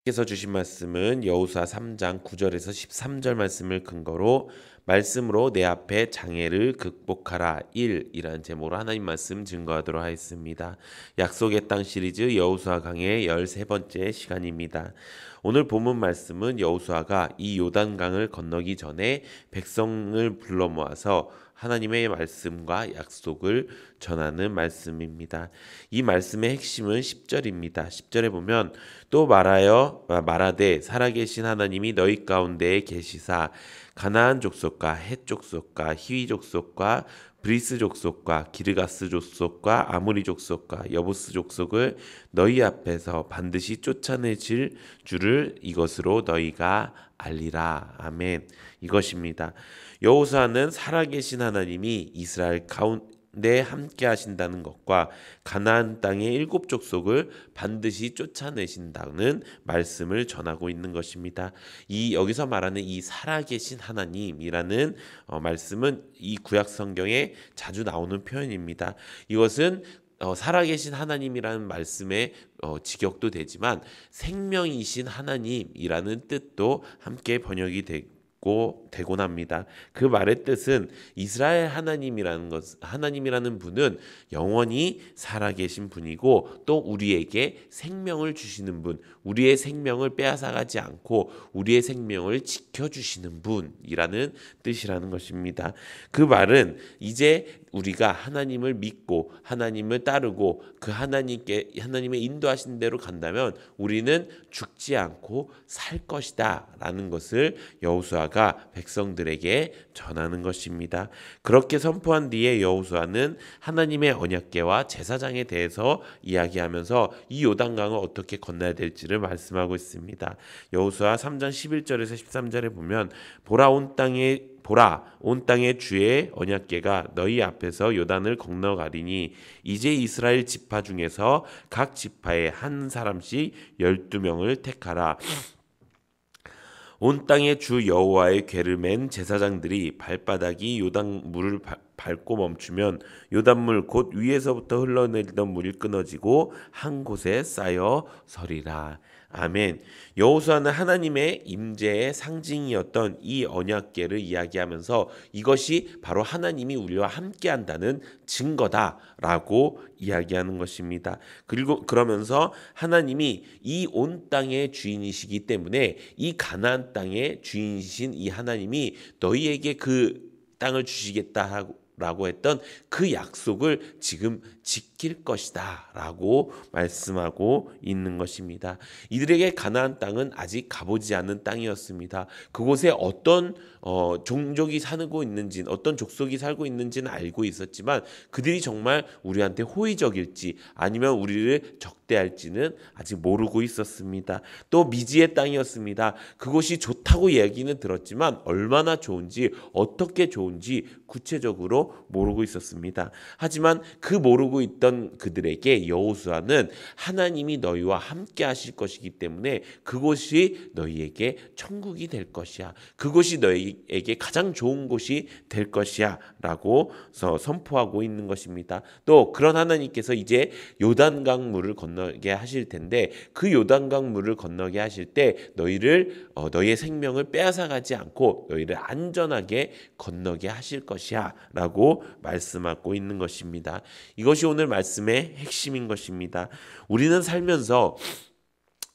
께서 주신 말씀은 여호수아 3장 9절에서 13절 말씀을 근거로 말씀으로 내 앞에 장애를 극복하라 1이라는 제목으로 하나님 말씀 증거하도록 하겠습니다. 약속의 땅 시리즈 여호수아 강의 13번째 시간입니다. 오늘 본문 말씀은 여호수아가 이 요단강을 건너기 전에 백성을 불러 모아서 하나님의 말씀과 약속을 전하는 말씀입니다. 이 말씀의 핵심은 10절입니다. 10절에 보면 또 말하되 살아계신 하나님이 너희 가운데에 계시사 가나안 족속과 헷 족속과 히위 족속과 브리스 족속과 기르가스 족속과 아모리 족속과 여부스 족속을 너희 앞에서 반드시 쫓아내실 줄을 이것으로 너희가 알리라. 아멘. 이것입니다. 여호수아는 살아계신 하나님이 이스라엘 가운데 함께 하신다는 것과 가나안 땅의 7족속을 반드시 쫓아내신다는 말씀을 전하고 있는 것입니다. 여기서 말하는 이 살아계신 하나님이라는 말씀은 이 구약 성경에 자주 나오는 표현입니다. 이것은 살아계신 하나님이라는 말씀의 직역도 되지만 생명이신 하나님이라는 뜻도 함께 번역이 되곤 합니다. 그 말의 뜻은 이스라엘 하나님이라는 분은 영원히 살아계신 분이고 또 우리에게 생명을 주시는 분, 우리의 생명을 빼앗아가지 않고 우리의 생명을 지켜주시는 분이라는 뜻이라는 것입니다. 그 말은 이제 우리가 하나님을 믿고 하나님을 따르고 그 하나님의 인도하신 대로 간다면 우리는 죽지 않고 살 것이다 라는 것을 여호수아가 백성들에게 전하는 것입니다. 그렇게 선포한 뒤에 여호수아는 하나님의 언약궤와 제사장에 대해서 이야기하면서 이 요단강을 어떻게 건너야 될지를 말씀하고 있습니다. 여호수아 3장 11절에서 13절에 보면 보라 온 땅의 주의 언약궤가 너희 앞에서 요단을 건너가리니 이제 이스라엘 지파 중에서 각 지파에 한 사람씩 12명을 택하라. 온 땅의 주 여호와의 궤를 맨 제사장들이 발바닥이 요단 물을 밟고 멈추면 요단물 곧 위에서부터 흘러내리던 물이 끊어지고 한 곳에 쌓여 서리라. 아멘. 여호수아는 하나님의 임재의 상징이었던 이 언약궤를 이야기하면서 이것이 바로 하나님이 우리와 함께한다는 증거다라고 이야기하는 것입니다. 그리고 그러면서 하나님이 이 온 땅의 주인이시기 때문에 이 가나안 땅의 주인이신 이 하나님이 너희에게 그 땅을 주시겠다 라고 했던 그 약속을 지금 지킬 것이다 라고 말씀하고 있는 것입니다. 이들에게 가나안 땅은 아직 가보지 않은 땅이었습니다. 그곳에 어떤 종족이 살고 있는지 어떤 족속이 살고 있는지는 알고 있었지만 그들이 정말 우리한테 호의적일지 아니면 우리를 적대할지는 아직 모르고 있었습니다. 또 미지의 땅이었습니다. 그곳이 좋다고 얘기는 들었지만 얼마나 좋은지 어떻게 좋은지 구체적으로 모르고 있었습니다. 하지만 그 모르고 있던 그들에게 여호수아는 하나님이 너희와 함께 하실 것이기 때문에 그곳이 너희에게 천국이 될 것이야. 그곳이 너희에게 가장 좋은 곳이 될 것이야 라고 선포하고 있는 것입니다. 또 그런 하나님께서 이제 요단강 물을 건너게 하실 텐데 그 요단강 물을 건너게 하실 때 너희의 생명을 빼앗아가지 않고 너희를 안전하게 건너게 하실 것이야 라고 말씀하고 있는 것입니다. 이것이 오늘 말씀의 핵심인 것입니다. 우리는 살면서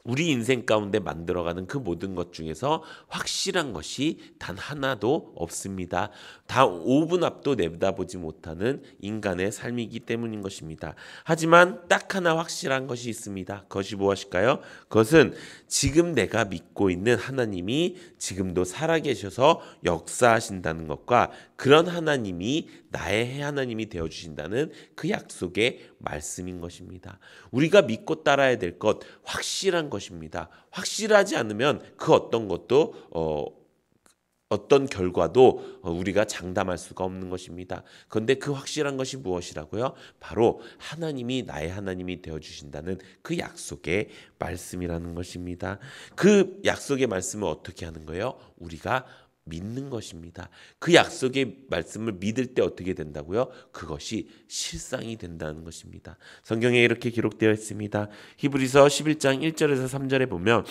우리 인생 가운데 만들어가는 그 모든 것 중에서 확실한 것이 단 하나도 없습니다. 다 5분 앞도 내다보지 못하는 인간의 삶이기 때문인 것입니다. 하지만 딱 하나 확실한 것이 있습니다. 그것이 무엇일까요? 그것은 지금 내가 믿고 있는 하나님이 지금도 살아계셔서 역사하신다는 것과 그런 하나님이 나의 하나님이 되어주신다는 그 약속의 말씀인 것입니다. 우리가 믿고 따라야 될 것 확실한 것입니다. 확실하지 않으면 그 어떤 것도 어떤 결과도 우리가 장담할 수가 없는 것입니다. 그런데 그 확실한 것이 무엇이라고요? 바로 하나님이 나의 하나님이 되어주신다는 그 약속의 말씀이라는 것입니다. 그 약속의 말씀을 어떻게 하는 거예요? 우리가 믿는 것입니다. 그 약속의 말씀을 믿을 때 어떻게 된다고요? 그것이 실상이 된다는 것입니다. 성경에 이렇게 기록되어 있습니다. 히브리서 11장 1절에서 3절에 보면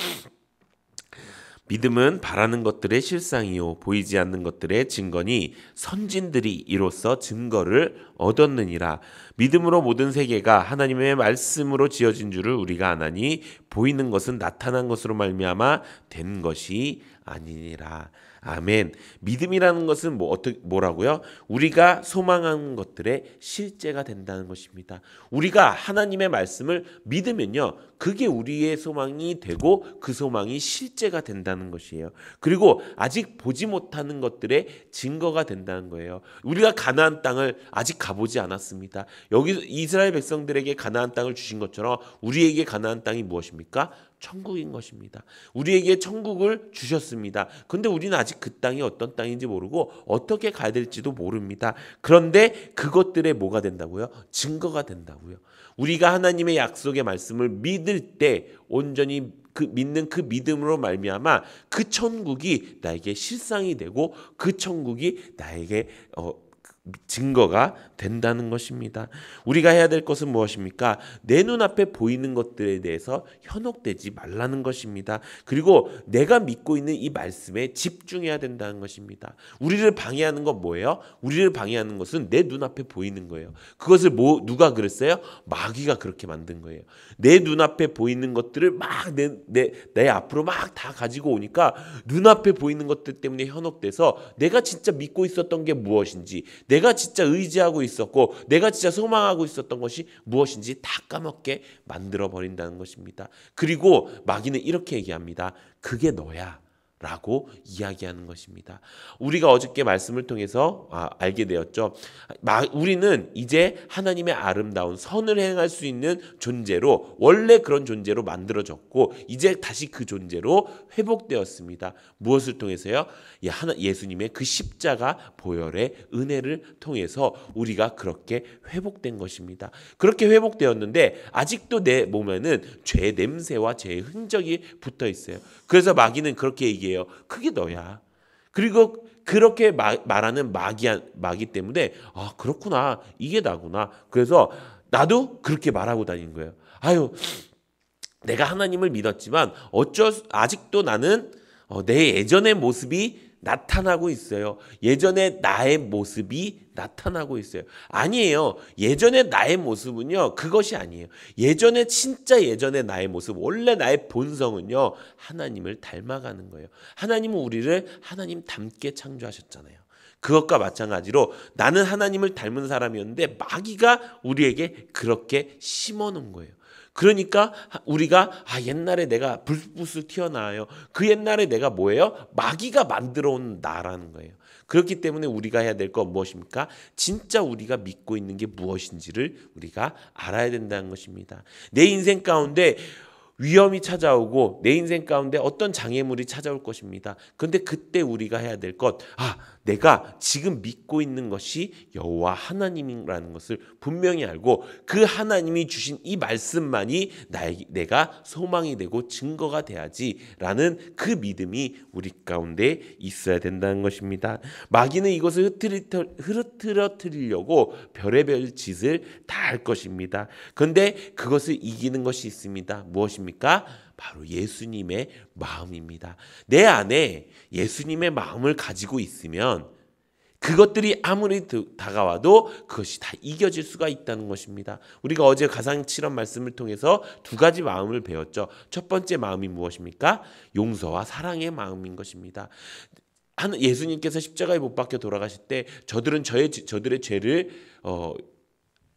믿음은 바라는 것들의 실상이요 보이지 않는 것들의 증거니 선진들이 이로써 증거를 얻었느니라. 믿음으로 모든 세계가 하나님의 말씀으로 지어진 줄을 우리가 아나니 보이는 것은 나타난 것으로 말미암아 된 것이 아니니라. 아멘. 믿음이라는 것은 뭐라고요? 우리가 소망하는 것들의 실제가 된다는 것입니다. 우리가 하나님의 말씀을 믿으면요, 그게 우리의 소망이 되고 그 소망이 실제가 된다는 것이에요. 그리고 아직 보지 못하는 것들의 증거가 된다는 거예요. 우리가 가나안 땅을 아직 가보지 않았습니다. 여기 이스라엘 백성들에게 가나안 땅을 주신 것처럼 우리에게 가나안 땅이 무엇입니까? 천국인 것입니다. 우리에게 천국을 주셨습니다. 그런데 우리는 아직 그 땅이 어떤 땅인지 모르고 어떻게 가야 될지도 모릅니다. 그런데 그것들의 뭐가 된다고요? 증거가 된다고요. 우리가 하나님의 약속의 말씀을 믿을 때 온전히 믿는 그 믿음으로 말미암아 그 천국이 나에게 실상이 되고 그 천국이 나에게 증거가 된다는 것입니다. 우리가 해야 될 것은 무엇입니까? 내 눈앞에 보이는 것들에 대해서 현혹되지 말라는 것입니다. 그리고 내가 믿고 있는 이 말씀에 집중해야 된다는 것입니다. 우리를 방해하는 건 뭐예요? 우리를 방해하는 것은 내 눈앞에 보이는 거예요. 그것을 누가 그랬어요? 마귀가 그렇게 만든 거예요. 내 눈앞에 보이는 것들을 막 내 앞으로 막 다 가지고 오니까 눈앞에 보이는 것들 때문에 현혹돼서 내가 진짜 믿고 있었던 게 무엇인지, 내가 진짜 의지하고 있었고 내가 진짜 소망하고 있었던 것이 무엇인지 다 까먹게 만들어 버린다는 것입니다. 그리고 마귀는 이렇게 얘기합니다. 그게 너야 라고 이야기하는 것입니다. 우리가 어저께 말씀을 통해서 알게 되었죠. 우리는 이제 하나님의 아름다운 선을 행할 수 있는 존재로, 원래 그런 존재로 만들어졌고 이제 다시 그 존재로 회복되었습니다. 무엇을 통해서요? 예수님의 그 십자가 보혈의 은혜를 통해서 우리가 그렇게 회복된 것입니다. 그렇게 회복되었는데 아직도 내 몸에는 죄의 냄새와 죄의 흔적이 붙어 있어요. 그래서 마귀는 그렇게 얘기해요. 그게 너야. 그리고 그렇게 말하는 마귀 때문에 그렇구나, 이게 나구나. 그래서 나도 그렇게 말하고 다니는 거예요. 내가 하나님을 믿었지만 아직도 나는 내 예전의 모습이 나타나고 있어요. 예전에 나의 모습이 나타나고 있어요. 아니에요. 예전에 나의 모습은요, 그것이 아니에요. 진짜 예전에 나의 모습, 원래 나의 본성은요, 하나님을 닮아가는 거예요. 하나님은 우리를 하나님 닮게 창조하셨잖아요. 그것과 마찬가지로 나는 하나님을 닮은 사람이었는데 마귀가 우리에게 그렇게 심어놓은 거예요. 그러니까 우리가 옛날에 내가 불쑥불쑥 튀어나와요. 그 옛날에 내가 뭐예요? 마귀가 만들어온 나라는 거예요. 그렇기 때문에 우리가 해야 될 건 무엇입니까? 진짜 우리가 믿고 있는 게 무엇인지를 우리가 알아야 된다는 것입니다. 내 인생 가운데 위험이 찾아오고 내 인생 가운데 어떤 장애물이 찾아올 것입니다. 그런데 그때 우리가 해야 될 것, 내가 지금 믿고 있는 것이 여호와 하나님이라는 것을 분명히 알고 그 하나님이 주신 이 말씀만이 내가 소망이 되고 증거가 돼야지라는 그 믿음이 우리 가운데 있어야 된다는 것입니다. 마귀는 이것을 흐트러뜨리려고 별의별 짓을 다 할 것입니다. 그런데 그것을 이기는 것이 있습니다. 무엇입니까? 바로 예수님의 마음입니다. 내 안에 예수님의 마음을 가지고 있으면 그것들이 아무리 다가와도 그것이 다 이겨질 수가 있다는 것입니다. 우리가 어제 가상칠험 말씀을 통해서 두 가지 마음을 배웠죠. 첫 번째 마음이 무엇입니까? 용서와 사랑의 마음인 것입니다. 예수님께서 십자가에 못 박혀 돌아가실 때 저들은 저들의 죄를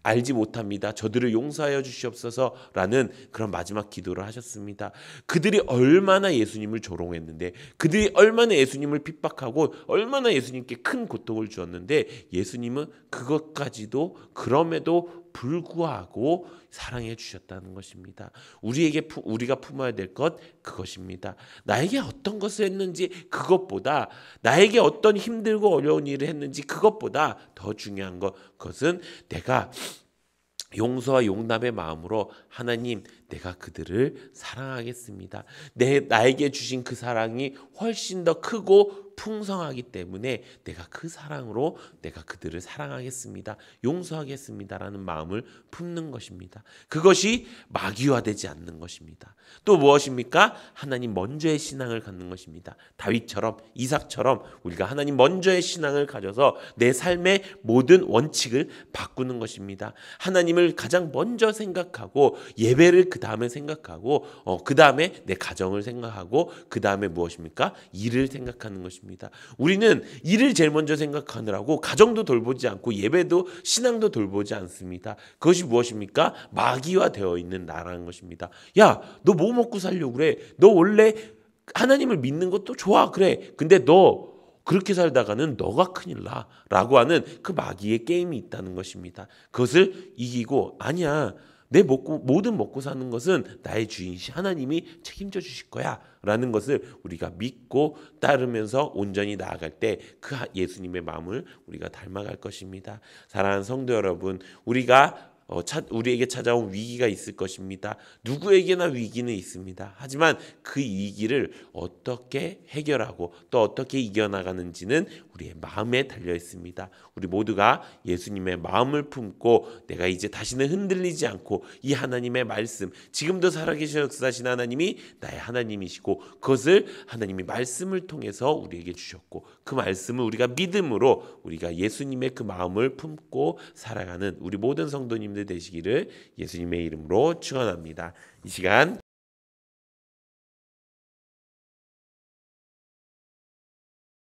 알지 못합니다. 저들을 용서하여 주시옵소서라는 그런 마지막 기도를 하셨습니다. 그들이 얼마나 예수님을 조롱했는데, 그들이 얼마나 예수님을 핍박하고 얼마나 예수님께 큰 고통을 주었는데 예수님은 그것까지도 그럼에도 불구하고 사랑해 주셨다는 것입니다. 우리가 품어야 될 것 그것입니다. 나에게 어떤 것을 했는지 그것보다, 나에게 어떤 힘들고 어려운 일을 했는지 그것보다 더 중요한 그것은 내가 용서와 용납의 마음으로 하나님, 내가 그들을 사랑하겠습니다. 나에게 주신 그 사랑이 훨씬 더 크고 풍성하기 때문에 내가 그 사랑으로 내가 그들을 사랑하겠습니다. 용서하겠습니다라는 마음을 품는 것입니다. 그것이 마귀화되지 않는 것입니다. 또 무엇입니까? 하나님 먼저의 신앙을 갖는 것입니다. 다윗처럼 이삭처럼 우리가 하나님 먼저의 신앙을 가져서 내 삶의 모든 원칙을 바꾸는 것입니다. 하나님을 가장 먼저 생각하고 예배를 그 다음에 생각하고 그 다음에 내 가정을 생각하고 그 다음에 무엇입니까? 일을 생각하는 것입니다. 우리는 일을 제일 먼저 생각하느라고 가정도 돌보지 않고 예배도 신앙도 돌보지 않습니다. 그것이 무엇입니까? 마귀화되어 있는 나라는 것입니다. 야, 너 뭐 먹고 살려고 그래? 너 원래 하나님을 믿는 것도 좋아. 그래. 근데 너 그렇게 살다가는 너가 큰일 나 라고 하는 그 마귀의 게임이 있다는 것입니다. 그것을 이기고 아니야. 내 모든 먹고 사는 것은 나의 주인이신 하나님이 책임져 주실 거야 라는 것을 우리가 믿고 따르면서 온전히 나아갈 때 그 예수님의 마음을 우리가 닮아갈 것입니다. 사랑하는 성도 여러분, 우리에게 찾아온 위기가 있을 것입니다. 누구에게나 위기는 있습니다. 하지만 그 위기를 어떻게 해결하고 또 어떻게 이겨나가는지는 우리의 마음에 달려 있습니다. 우리 모두가 예수님의 마음을 품고 내가 이제 다시는 흔들리지 않고 이 하나님의 말씀, 지금도 살아계신 역사하신 하나님이 나의 하나님이시고 그것을 하나님이 말씀을 통해서 우리에게 주셨고 그 말씀을 우리가 믿음으로 우리가 예수님의 그 마음을 품고 살아가는 우리 모든 성도님들 되시기를 예수님의 이름으로 축원합니다. 이 시간